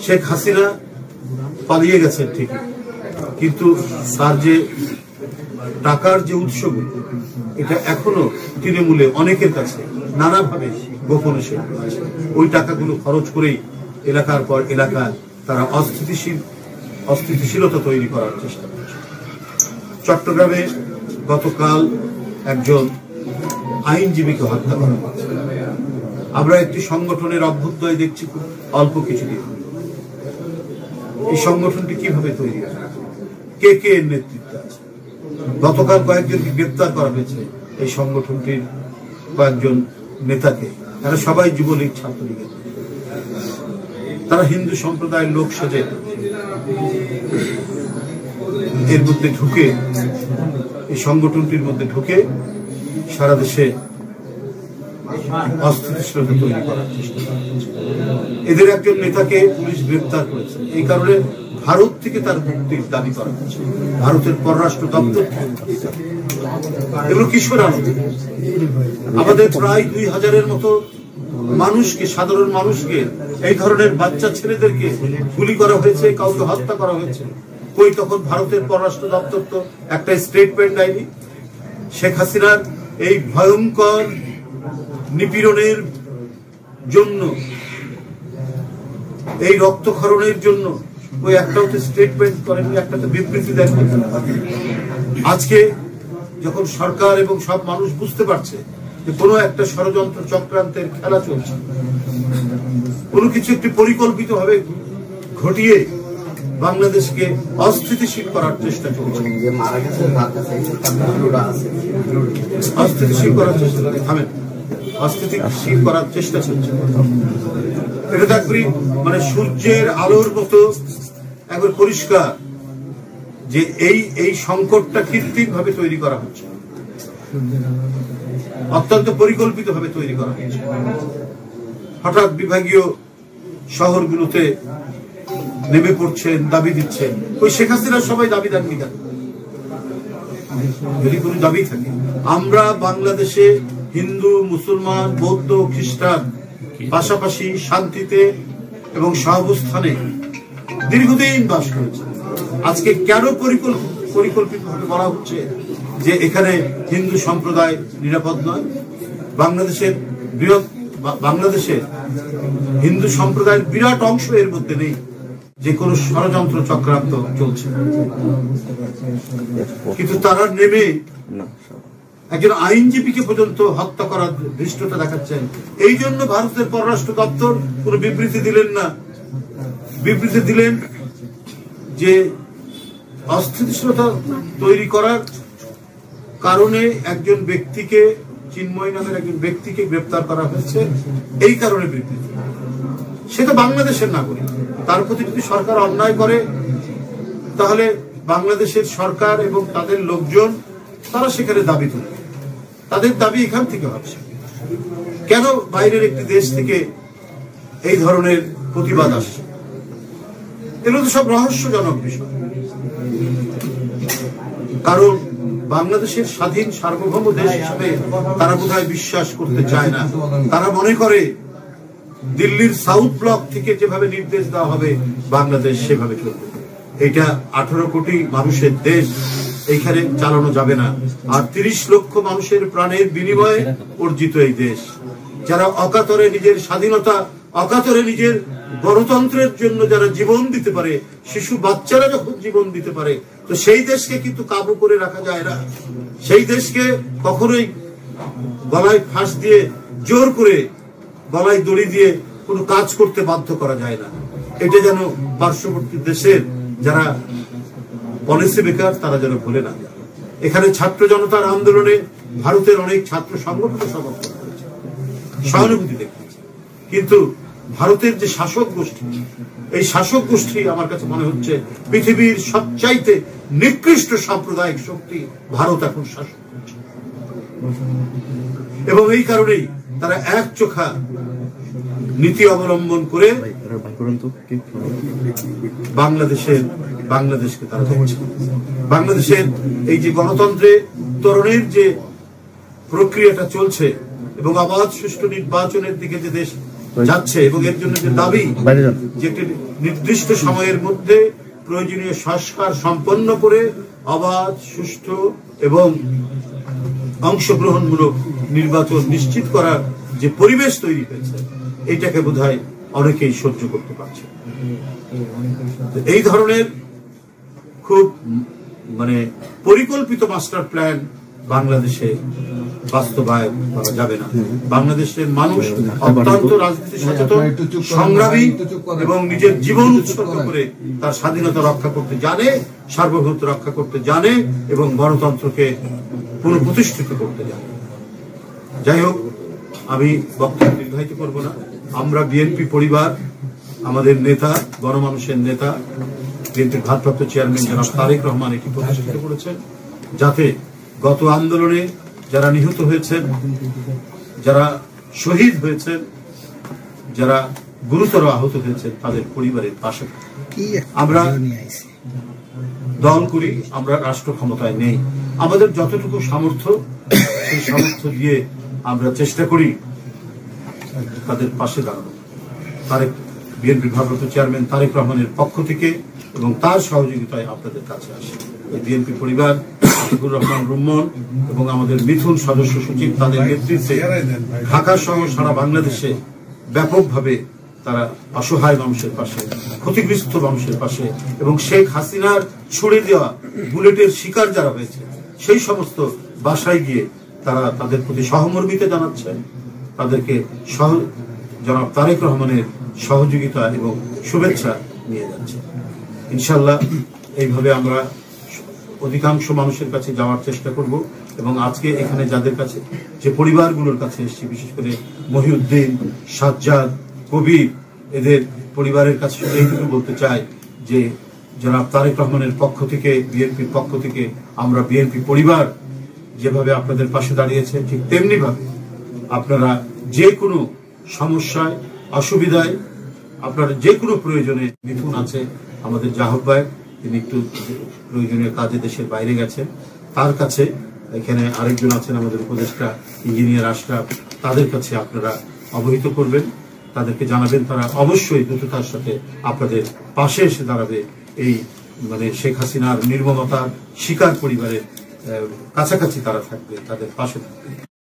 শেখ হাসিনা পালিয়ে গেছেন ঠিকই, কিন্তু তার যে টাকার যে উৎসগুলো এটা এখনো তৃণমূলে অনেকের কাছে নানাভাবে গোপনে সেগুলো আছে। ওই টাকাগুলো খরচ করেই এলাকার পর এলাকা তারা অস্থিতিশীলতা তৈরি করার চেষ্টা করছে। চট্টগ্রামে গতকাল একজন আইনজীবীকে হত্যা করা হয়েছে। আমরা একটি সংগঠনের অভ্যুদয় দেখছি খুব অল্প কিছুদিন। এই সংগঠনটি কিভাবে তৈরি হয়, কে কে এর নেতৃত্বে আছে? গতকাল কয়েকজনকে গ্রেপ্তার করা হয়েছে এই সংগঠনটির কয়েকজন নেতাকে। তারা সবাই যুবলীগ ছাত্রলীগের, তারা হিন্দু সম্প্রদায়ের লোক সেজে এর মধ্যে ঢুকে, এই সংগঠনটির মধ্যে ঢুকে সারা দেশে অস্থিতিশীলতা তৈরি করার চেষ্টা করছে। এদের একজন নেতাকে পুলিশ গ্রেপ্তার করেছে। এই কারণে ভারত থেকে তার মুক্তির দাবি করা হচ্ছে, ভারতের পররাষ্ট্র দপ্তর থেকে। এগুলো কিশোর আনন্দ। আমাদের প্রায় 2000-এর মতো মানুষকে, সাধারণ মানুষকে, এই ধরনের বাচ্চা ছেলেদেরকে গুলি করা হয়েছে, কাউকে হত্যা করা হয়েছে। কই তখন ভারতের পররাষ্ট্র দপ্তর তো একটা স্টেটমেন্ট দেয়নি। শেখ হাসিনার এই ভয়ঙ্কর নিপীড়নের জন্য, এই রক্তক্ষরণের জন্য ওই একটাও তো স্টেটমেন্ট করেনি, একটা তো বিবৃতি দেন। আজকে যখন সরকার এবং সব মানুষ বুঝতে পারছে যে কোনো একটা ষড়যন্ত্র চক্রান্তের খেলা চলছে, কোনো কিছু একটি পরিকল্পিত ভাবে ঘটিয়ে বাংলাদেশকে অস্থিতিশীল করার চেষ্টা চলছে, অস্থিতিশীল করার চেষ্টা, থামেন, অস্থিতিশীল করার চেষ্টা চলছে। এটা দেখবি মানে সূর্যের আলোর মতো একবার পরিষ্কার যে এই সংকটটা কৃত্রিম ভাবে তৈরি করা হচ্ছে, অত্যন্ত পরিকল্পিত ভাবে তৈরি করা হচ্ছে। হঠাৎ বিভাগীয় শহরগুলোতে নেমে পড়ছেন, দাবি দিচ্ছেন। ওই শেখ হাসিনার সবাই দাবি দেননি কেন? যদি কোনো দাবি থাকে, আমরা বাংলাদেশে হিন্দু, মুসলমান, বৌদ্ধ, খ্রিস্টান পাশাপাশি শান্তিতে এবং সহাবস্থানে দীর্ঘদিন বাস করেছে। আজকে কেন পরিকল্পিতভাবে বলা হচ্ছে যে এখানে হিন্দু সম্প্রদায় নিরাপদ নয়? বাংলাদেশের হিন্দু সম্প্রদায়ের বিরাট অংশ এর মধ্যে নেই, যে কোনো ষড়যন্ত্র চক্রান্ত চলছে। কিন্তু তারা নেমে একজন আইনজীবীকে পর্যন্ত হত্যা করার ধৃষ্টতা দেখাচ্ছেন। এই জন্য ভারতের পররাষ্ট্র দপ্তর কোনো বিবৃতি দিলেন না। বিবৃতি দিলেন যে অস্থিতিশীলতা তৈরি করার কারণে একজন ব্যক্তিকে, চিন্ময় নামের একজন ব্যক্তিকে গ্রেপ্তার করা হয়েছে, এই কারণে বিবৃতি। সে তো বাংলাদেশের নাগরিক, তার প্রতি যদি সরকার অন্যায় করে তাহলে বাংলাদেশের সরকার এবং তাদের লোকজন তারা সেখানে দাবি তুলবে, তাদের দাবি এখান থেকে হবে। কেন বাইরের একটি দেশ থেকে এই ধরনের প্রতিবাদ আসছে? এগুলো তো সব রহস্যজনক বিষয়। কারণ বাংলাদেশের স্বাধীন সার্বভৌম দেশ হিসেবে তারা বোধহয় বিশ্বাস করতে চায় না। তারা মনে করে দিল্লির সাউথ ব্লক থেকে যেভাবে নির্দেশ দেওয়া হবে বাংলাদেশ সেভাবে চলবে। এটা 18 কোটি মানুষের দেশ, এইখানে চালানো যাবে না। আর 30 লক্ষ মানুষের প্রাণের বিনিময়ে অর্জিত এই দেশ, যারা অকাতরে নিজের স্বাধীনতা, অকাতরে নিজের গণতন্ত্রের জন্য যারা জীবন দিতে পারে, শিশু বাচ্চারা যখন জীবন দিতে পারে, তো সেই দেশকে কিন্তু কাবু করে রাখা যায় না। সেই দেশকে কখনোই গলায় ফাঁস দিয়ে, জোর করে গলায় দড়ি দিয়ে কোনো কাজ করতে বাধ্য করা যায় না। এটা যেন পার্শ্ববর্তী দেশের যারা পলিসি মেকার তারা যেন ভুলে না যায়। এখানে ছাত্র জনতার আন্দোলনে ভারতের অনেক ছাত্র সংগঠন সমর্থন করেছে, সহানুভূতি দেখিয়েছে। কিন্তু ভারতের যে শাসক গোষ্ঠী, এই শাসক গোষ্ঠী আমার কাছে মনে হচ্ছে পৃথিবীর সবচাইতে নিকৃষ্ট সাম্প্রদায়িক শক্তি ভারত এখন শাসন করছে। এবং এই কারণেই তারা একচোখা নীতি অবলম্বন করে বাংলাদেশকে তারা দেখছে। বাংলাদেশের এই যে গণতন্ত্রে উত্তরণের যে প্রক্রিয়াটা চলছে এবং অবাধ সুষ্ঠু নির্বাচনের দিকে যে দেশ যাচ্ছে এবং এর জন্য যে দাবি যে একটি নির্দিষ্ট সময়ের মধ্যে প্রয়োজনীয় সংস্কার সম্পন্ন করে অবাধ, সুষ্ঠু এবং অংশগ্রহণমূলক নির্বাচন নিশ্চিত করার যে পরিবেশ তৈরি হয়েছে, এইটাকে বোধহয় অনেকেই সহ্য করতে পারছে। এই ধরনের খুব পরিকল্পিত মাস্টার প্ল্যান বাংলাদেশে বাস্তবায়ন করা যাবে না। বাংলাদেশের মানুষ অত্যন্ত রাজনীতি সচেতন, সংগ্রামী এবং নিজের জীবন উৎসর্গ করে তার স্বাধীনতা রক্ষা করতে জানে, সার্বভৌমত্ব রক্ষা করতে জানে এবং গণতন্ত্রকে পুনঃপ্রতিষ্ঠিত করতে জানে। যাই হোক, আমি বক্তব্য দীর্ঘায়িত করব না। আমরা বিএনপি পরিবার, আমাদের নেতা, গণমানুষের নেতা, বিএনপির ভারপ্রাপ্ত চেয়ারম্যান জনাব তারেক রহমান এটি প্রতিষ্ঠিত করেছেন, যাতে গত আন্দোলনে যারা নিহত হয়েছেন, যারা শহীদ হয়েছেন, যারা গুরুতর আহত হয়েছেন, তাদের পরিবারের পাশে আমরা দল করি। আমরা রাষ্ট্র ক্ষমতায় নেই, আমাদের যতটুকু সামর্থ্য, সেই সামর্থ্য দিয়ে আমরা চেষ্টা করি তাদের পাশে দাঁড়ানো। বিএনপির ভারপ্রাপ্ত চেয়ারম্যান তারেক রহমানের পক্ষ থেকে এবং তার সহযোগিতায় আপনাদের কাছে আসে বিএনপি পরিবার, আতিকুর রহমান রুম্মন এবং আমাদের মিথুন সদস্য সচিব, তাদের নেতৃত্বে ঢাকা সহ সারা বাংলাদেশে ব্যাপকভাবে তারা অসহায় মানুষের পাশে, ক্ষতিগ্রস্ত মানুষের পাশে এবং শেখ হাসিনার ছুড়ে দেওয়া বুলেটের শিকার যারা হয়েছে সেই সমস্ত বাসায় গিয়ে তারা তাদের প্রতি সহমর্মিতা জানাচ্ছেন, তাদেরকে জনাব তারেক রহমানের সহযোগিতা এবং শুভেচ্ছা নিয়ে যাচ্ছে। ইনশাল্লাহ এইভাবে আমরা অধিকাংশ মানুষের কাছে যাওয়ার চেষ্টা করব এবং আজকে এখানে যাদের কাছে, যে পরিবারগুলোর কাছে এসেছি, বিশেষ করে মহিউদ্দিন, সাজ্জাদ, কবির, এদের পরিবারের কাছে এইটুকু বলতে চাই যে জনাব তারেক রহমানের পক্ষ থেকে, বিএনপির পক্ষ থেকে আমরা বিএনপি পরিবার যেভাবে আপনাদের পাশে দাঁড়িয়েছে, ঠিক তেমনি ভাবে আপনারা যে কোনো সমস্যায়, অসুবিধায়, আপনার যে কোনো প্রয়োজনে, মিথুন আছে আমাদের আহ্বায়ক, তিনি একটু প্রয়োজনীয় কাজে দেশের বাইরে গেছেন, তার কাছে, এখানে আরেকজন আছেন আমাদের উপদেষ্টা ইঞ্জিনিয়ার আশরাফ, তাদের কাছে আপনারা অবহিত করবেন, তাদেরকে জানাবেন, তারা অবশ্যই দ্রুততার সাথে আপনাদের পাশে এসে দাঁড়াবে। এই শেখ হাসিনার নির্মমতার শিকার পরিবারের কাছাকাছি তারা থাকবে, তাদের পাশে থাকবে।